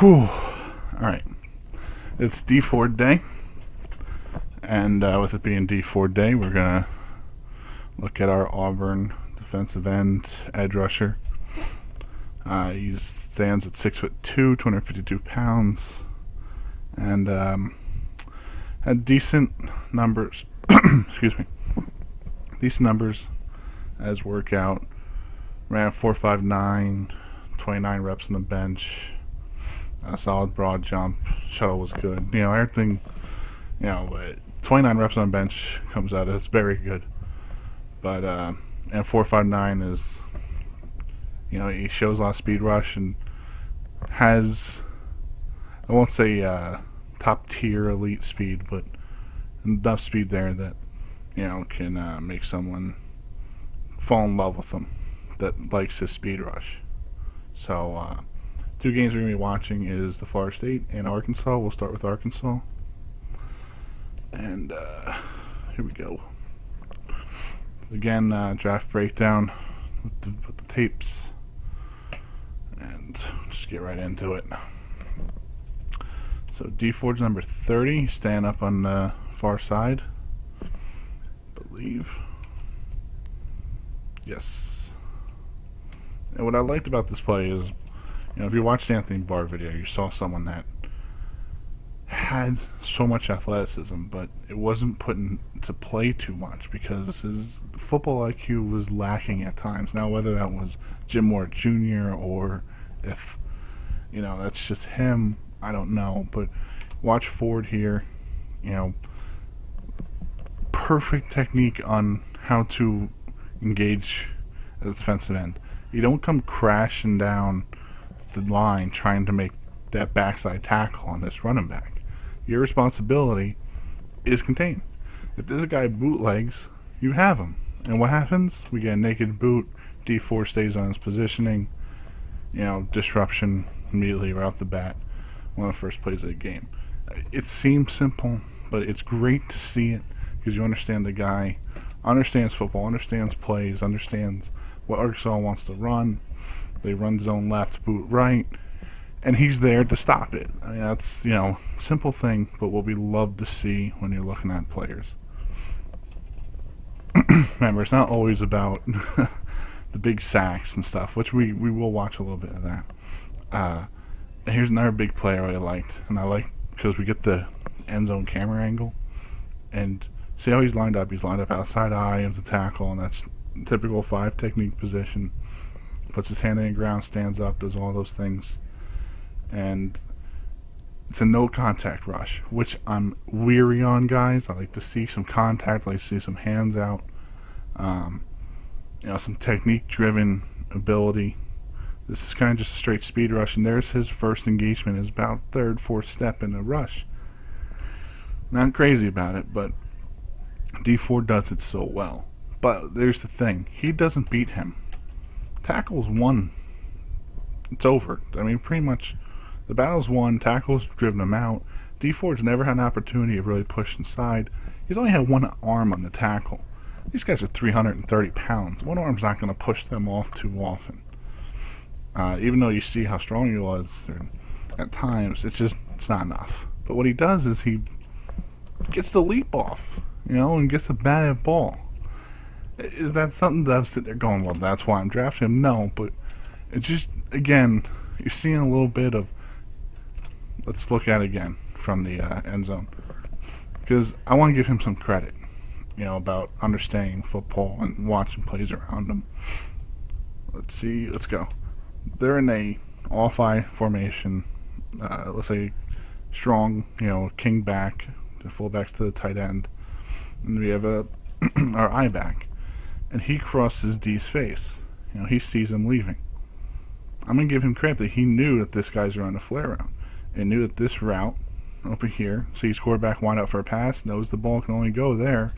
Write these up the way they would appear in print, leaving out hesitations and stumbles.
Whew. Alright. It's D4 day. And with it being D4 day, we're going to look at our Auburn defensive end edge rusher. He stands at 6'2", 252 pounds. And had decent numbers. Excuse me. Decent numbers as workout. Ran 4.59, 29 reps on the bench. A solid broad jump. Shuttle was good. Everything, 29 reps on the bench comes out as very good. But, and 4.59 is, he shows a lot of speed rush and has, I won't say top tier elite speed, but enough speed there that, can make someone fall in love with him that likes his speed rush. So, two games we're going to be watching is the Florida State and Arkansas. We'll start with Arkansas. And here we go. Again, draft breakdown with the tapes. And just get right into it. So D4 is number 30, stand up on the far side. Believe. Yes. And what I liked about this play is, if you watched Anthony Barr video, you saw someone that had so much athleticism, but it wasn't put into play too much because his football IQ was lacking at times. Now, whether that was Jim Moore Jr. or if, that's just him, I don't know. But watch Ford here, perfect technique on how to engage as a defensive end. You don't come crashing down the line trying to make that backside tackle on this running back. Your responsibility is contained. If there's a guy bootlegs, you have him. And what happens? We get a naked boot. D4 stays on his positioning. Disruption immediately right off the bat. One of the first plays of the game. It seems simple, but it's great to see it because you understand the guy understands football, understands plays, understands what Arkansas wants to run. They run zone left, boot right, and he's there to stop it. I mean, that's, simple thing, but what we love to see when you're looking at players. Remember, it's not always about the big sacks and stuff, which we will watch a little bit of that. Here's another big play I really liked, and I like because we get the end zone camera angle, and see how he's lined up. He's lined up outside eye of the tackle, and that's typical 5 technique position. Puts his hand in the ground, stands up, does all those things. And it's a no contact rush, which I'm weary on, guys. I like to see some contact, I like to see some hands out. Some technique driven ability. This is kind of just a straight speed rush, and there's his first engagement, is about 3rd, 4th step in the rush. Not crazy about it, but D4 does it so well. But there's the thing, he doesn't beat him. Tackle's won. It's over. I mean, pretty much the battle's won. Tackle's driven him out. D4's never had an opportunity to really push inside. He's only had one arm on the tackle. These guys are 330 pounds. One arm's not going to push them off too often. Even though you see how strong he was at times, it's not enough. But what he does is he gets the leap off, and gets the batted ball. Is that something that I'm sitting there going, well, that's why I'm drafting him? No, but it's just, again, you're seeing a little bit of, let's look at it again from the end zone. Because I want to give him some credit, about understanding football and watching plays around him. Let's see, let's go. They're in a off-eye formation, let's say strong, king back, the fullbacks to the tight end. And we have our eye back. And he crosses D's face. He sees him leaving. I'm going to give him credit that he knew that this guy's running a flare route. And knew that this route over here, sees quarterback wind up for a pass, knows the ball can only go there.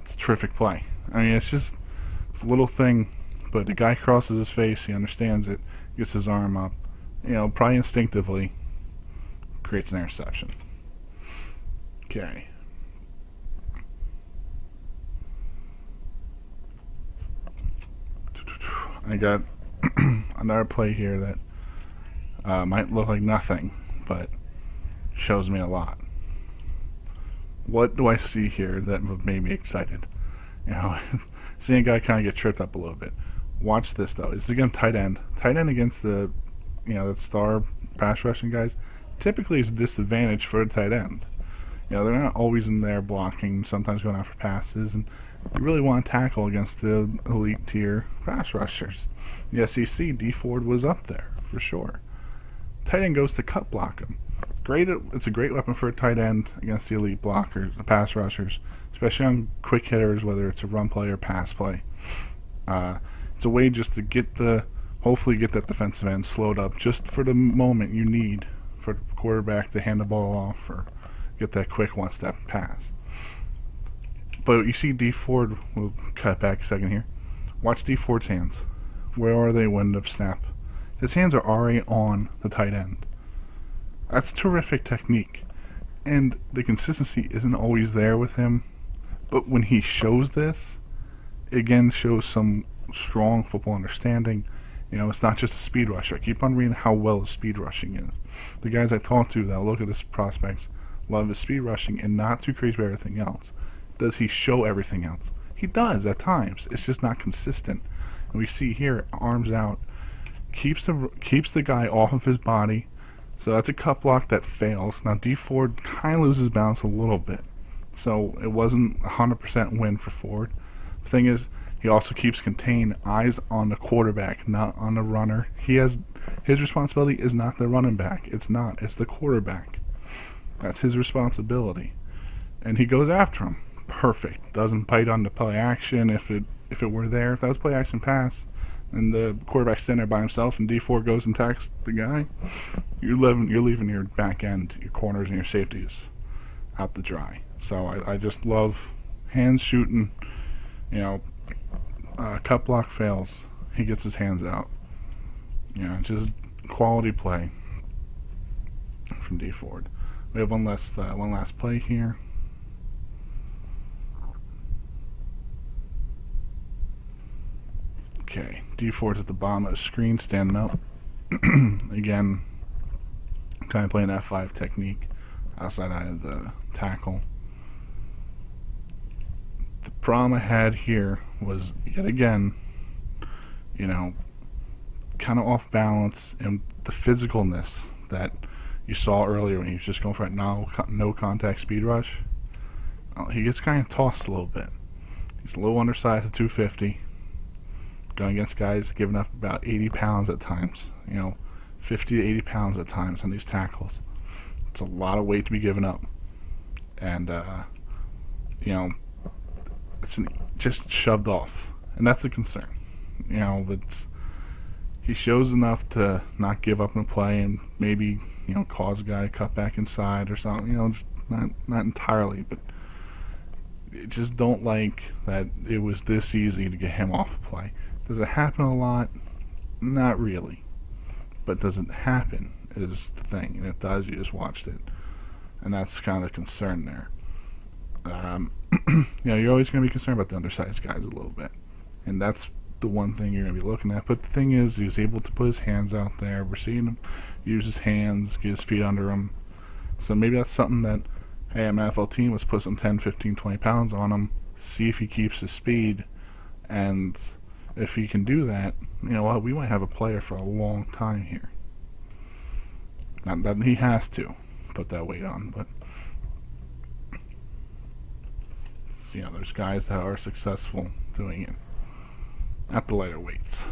It's a terrific play. I mean, it's a little thing, but the guy crosses his face, he understands it, gets his arm up, probably instinctively creates an interception. Okay. I got another play here that Might look like nothing, but shows me a lot. What do I see here that made me excited? You know, seeing a guy kind of get tripped up a little bit. Watch this though. It's again tight end. Tight end against the, the star pass rushing guys. Typically, is a disadvantage for a tight end. They're not always in there blocking. Sometimes going out for passes, and you really want to tackle against the elite tier pass rushers. The SEC, D Ford was up there for sure. Tight end goes to cut block him. It's a great weapon for a tight end against the elite blockers, the pass rushers, especially on quick hitters, whether it's a run play or pass play. It's a way just to hopefully get that defensive end slowed up just for the moment you need for the quarterback to hand the ball off or get that quick one-step pass. But you see D Ford, we'll cut back a second here. Watch D Ford's hands. Where are they when the snap? His hands are already on the tight end. That's terrific technique. And the consistency isn't always there with him. But when he shows this, it again shows some strong football understanding. It's not just a speed rusher. I keep on reading how well his speed rushing is. The guys I talk to that look at his prospects love his speed rushing and not too crazy about everything else. Does he show everything else? He does at times. It's just not consistent. And we see here, arms out, keeps the guy off of his body. So that's a cut block that fails. Now D Ford kind of loses balance a little bit. So it wasn't 100% win for Ford. The thing is, he also keeps contained, eyes on the quarterback, not on the runner. His responsibility is not the running back. It's the quarterback. That's his responsibility. And he goes after him. Perfect. Doesn't bite on the play action if it were there. If that was play action pass, and the quarterback's standing there by himself and D4 goes and attacks the guy, you're leaving your back end, your corners and your safeties out to dry. So I just love hands shooting. Cut block fails, he gets his hands out. Just quality play from D Ford. We have one last play here. Okay, D Ford's at the bottom of the screen, standing up. Again, kind of playing F5 technique, outside eye of the tackle. The problem I had here was, yet again, kind of off balance, and the physicalness that you saw earlier when he was just going for that no contact speed rush. He gets kind of tossed a little bit. He's a little undersized at 250, going against guys giving up about 80 pounds at times. 50 to 80 pounds at times on these tackles. It's a lot of weight to be given up, and it's just shoved off, and that's a concern. He shows enough to not give up in the play and maybe cause a guy to cut back inside or something. Just not entirely, but just don't like that it was this easy to get him off the play. Does it happen a lot? Not really, but does it happen is the thing, and it does. You just watched it, and that's kind of the concern there. You're always going to be concerned about the undersized guys a little bit, and that's the one thing you're going to be looking at. But the thing is, he was able to put his hands out there. We're seeing him use his hands, get his feet under him. So maybe that's something that, hey, an NFL team, let's put some 10, 15, 20 pounds on him, see if he keeps his speed, and if he can do that, we might have a player for a long time here. Not that he has to put that weight on, but there's guys that are successful doing it at the lighter weights.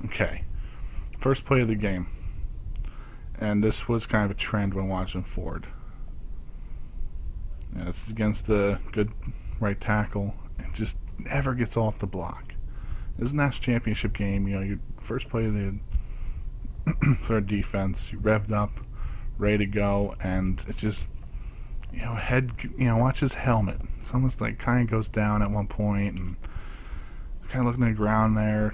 Okay, first play of the game, and this was kind of a trend when watching Ford. It's against the good right tackle, and just never gets off the block. This is a national championship game. Your first play of the third defense, you revved up, ready to go, and it just watch his helmet. It's almost like kind of goes down at one point, and kind of looking at the ground there.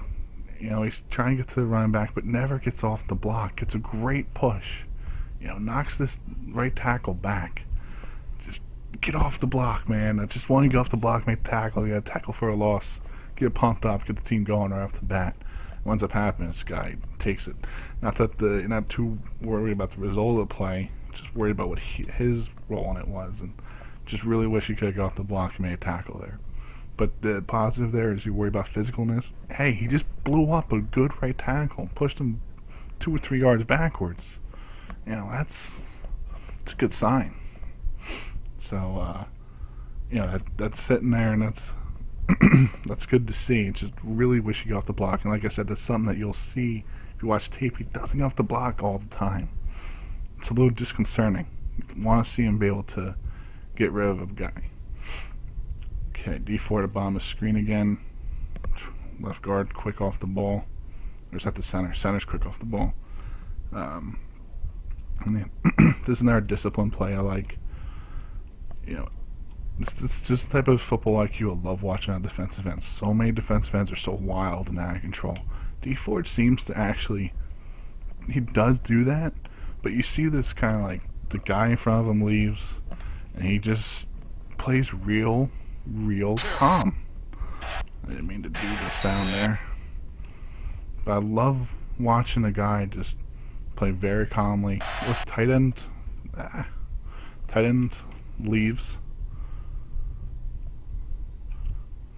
He's trying to get to the running back, but never gets off the block. It's a great push. Knocks this right tackle back. Just get off the block, man. I just want to get off the block, make the tackle. You got to tackle for a loss. Get pumped up, get the team going right off the bat. what ends up happening is this guy takes it. Not that you're not too worried about the result of the play, just worried about what his role in it was, and just really wish he could have got off the block and made a tackle there. But the positive there is you worry about physicalness. Hey, he just blew up a good right tackle, pushed him 2 or 3 yards backwards. That's a good sign. So, that's sitting there, and that's that's good to see. Just really wish he got off the block. And like I said, that's something that you'll see if you watch tape. He doesn't get off the block all the time. It's a little disconcerting. You want to see him be able to get rid of a guy. Okay, D4 to bomb a screen again. Left guard quick off the ball. Or is that the center? Center's quick off the ball. This is another discipline play I like. It's just the type of football IQ I love watching on defensive ends. So many defensive ends are so wild and out of control. D4 seems to actually, he does do that, but you see this kind of like the guy in front of him leaves, and he just plays real calm. I didn't mean to do the sound there. But I love watching a guy just play very calmly. With tight end leaves.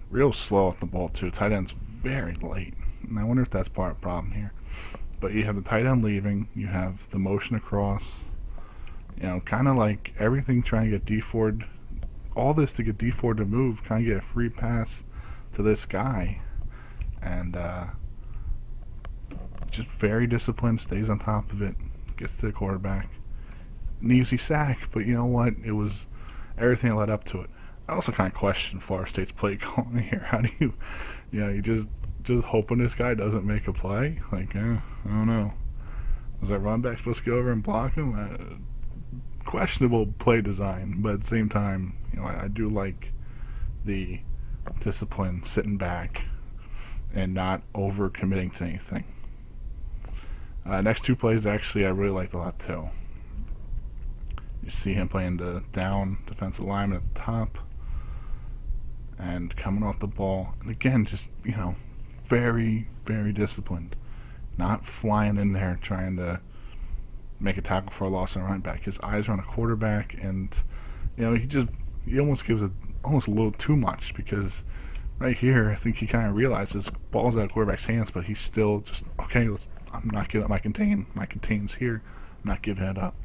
Real slow off the ball too. Tight end's very late. And I wonder if that's part of the problem here. But you have the tight end leaving, you have the motion across, kind of like everything trying to get D4, all this to get D4 to move, kind of get a free pass to this guy. And just very disciplined, stays on top of it, gets to the quarterback. An easy sack, but you know what? It was everything led up to it. I also kind of question Florida State's play calling here. How do you just hoping this guy doesn't make a play? Like, I don't know. Was that run back supposed to go over and block him? Questionable play design, but at the same time, I do like the discipline, sitting back and not over committing to anything. Next 2 plays, actually, I really liked a lot too. You see him playing the down defensive lineman at the top and coming off the ball. And again, just, very, very disciplined. Not flying in there trying to make a tackle for a loss on a running back. His eyes are on a quarterback, and, he almost gives it almost a little too much, because right here, I think he kind of realizes ball's out of quarterback's hands, but he's still just, okay, I'm not giving up my contain. My contain's here. I'm not giving it up.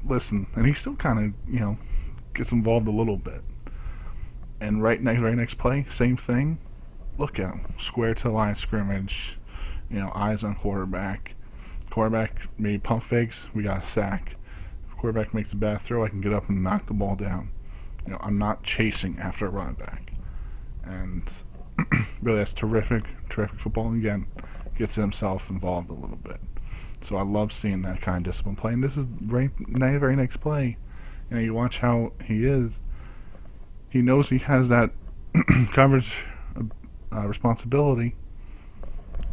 Listen, and he still kind of, gets involved a little bit. And right next play, same thing. Look at him, square to the line of scrimmage. Eyes on quarterback. Quarterback maybe pump fakes. We got a sack. If quarterback makes a bad throw, I can get up and knock the ball down. I'm not chasing after a running back. And really, that's terrific football. And again, gets himself involved a little bit. So I love seeing that kind of discipline play. And this is very next play. You watch how he is. He knows he has that coverage responsibility.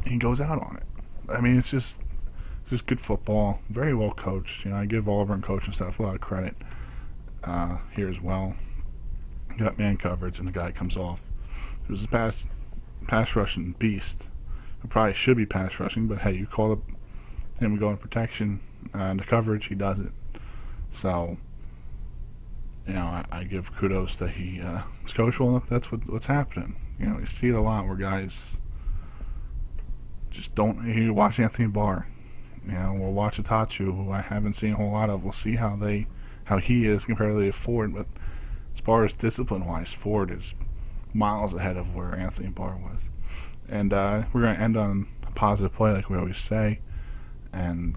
He goes out on it. I mean, it's just good football. Very well coached. I give Auburn coaching staff a lot of credit here as well. Got man coverage, and the guy comes off. It was a pass rushing beast. It probably should be pass rushing, but hey, you call up him going protection and the coverage, he does it. So, I give kudos that he is coachable enough. That's what's happening. You see it a lot where guys just don't. You watch Anthony Barr. We'll watch Itachu, who I haven't seen a whole lot of. We'll see how he is comparatively to Ford. But as far as discipline-wise, Ford is miles ahead of where Anthony Barr was. And we're going to end on a positive play, like we always say. And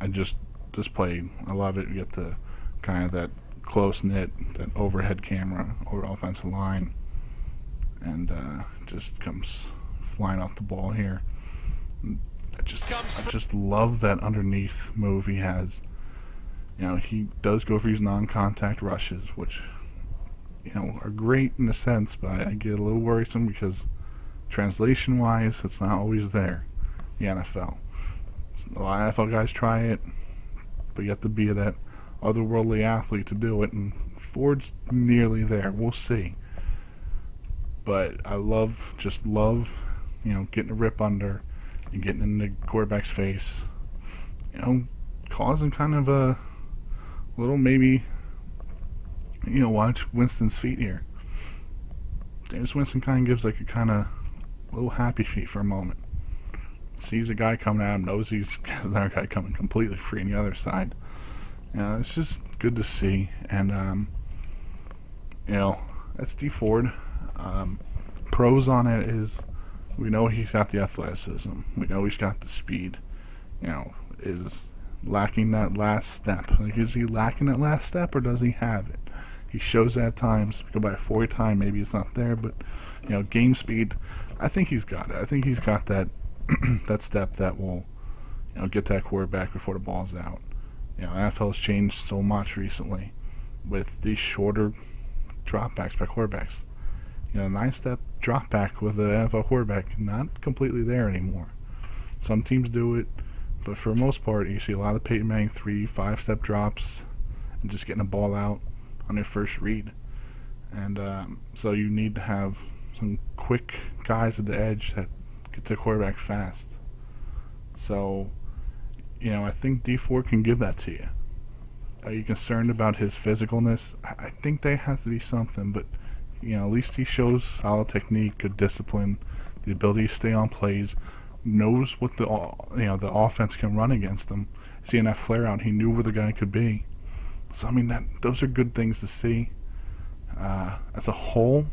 this play, I love it. You get the kind of that close-knit, that overhead camera over offensive line, and just comes flying off the ball here. I just love that underneath move he has. He does go for these non-contact rushes, which are great in a sense, but I get a little worrisome because translation-wise, it's not always there. The NFL. A lot of NFL guys try it, but you have to be that otherworldly athlete to do it, and Ford's nearly there. We'll see. But I love getting a rip under and getting in the quarterback's face, causing kind of a little maybe, watch Winston's feet here. Jameis Winston kind of gives like a kind of little happy feet for a moment. Sees a guy coming at him, knows he's got another guy coming completely free on the other side. It's just good to see. And, that's D Ford. Pros on it is we know he's got the athleticism. We know he's got the speed. Is lacking that last step. Like, is he lacking that last step or does he have it? He shows that at times. If you go by a 40 time, maybe it's not there, but game speed, I think he's got it. I think he's got that that step that will get that quarterback before the ball's out. NFL's changed so much recently with these shorter dropbacks by quarterbacks. 9-step drop back with an NFL quarterback, not completely there anymore. Some teams do it, but for the most part, you see a lot of Peyton Manning 3-5-step drops and just getting the ball out on their first read. And so you need to have some quick guys at the edge that get to the quarterback fast. So, I think D4 can give that to you. Are you concerned about his physicalness? I think there has to be something, but at least he shows solid technique, good discipline, the ability to stay on plays, knows what the offense can run against him. Seeing that flare out, he knew where the guy could be. So those are good things to see. As a whole,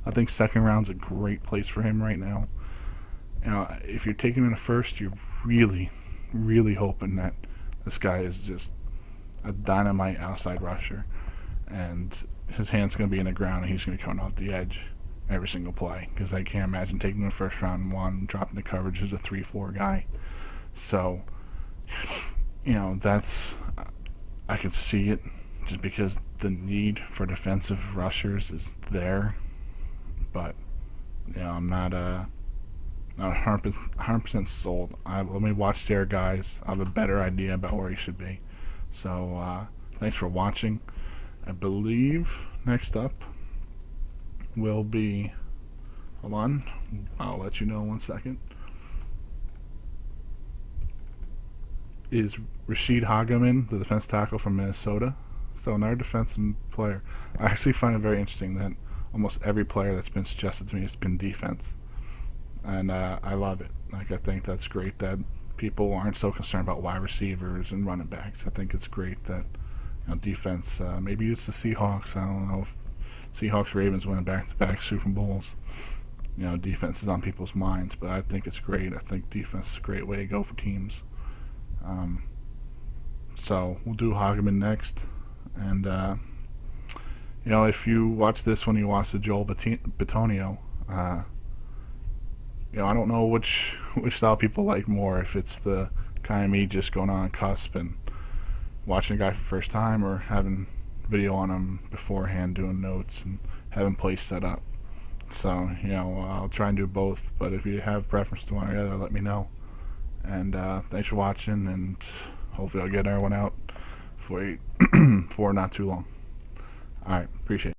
I think second round's a great place for him right now. If you're taking him in the first, you're really, really hoping that this guy is just a dynamite outside rusher, and his hand's going to be in the ground and he's going to come off the edge every single play, because I can't imagine taking him in the first round one, dropping the coverage as a 3-4 guy. So, that's, I could see it just because the need for defensive rushers is there, but I'm not 100% sold. Let me watch their guys. I have a better idea about where he should be. So thanks for watching. I believe next up will be, hold on, I'll let you know in 1 second, is Rashid Hageman, the defense tackle from Minnesota. So another defensive player. I actually find it very interesting that almost every player that's been suggested to me has been defense. And I love it. I think that's great that people aren't so concerned about wide receivers and running backs. I think it's great that defense, maybe it's the Seahawks. I don't know if Seahawks, Ravens winning back-to-back Super Bowls. Defense is on people's minds, but I think it's great. I think defense is a great way to go for teams. So we'll do Hageman next. And, if you watch this when you watch the Joel Bitonio, I don't know which style people like more, if it's the kind of me just going on cusp and watching a guy for the first time, or having video on him beforehand, doing notes and having plays set up. So, I'll try and do both, but if you have preference to one or the other, let me know. And thanks for watching, and hopefully I'll get everyone out for not too long. Alright, appreciate it.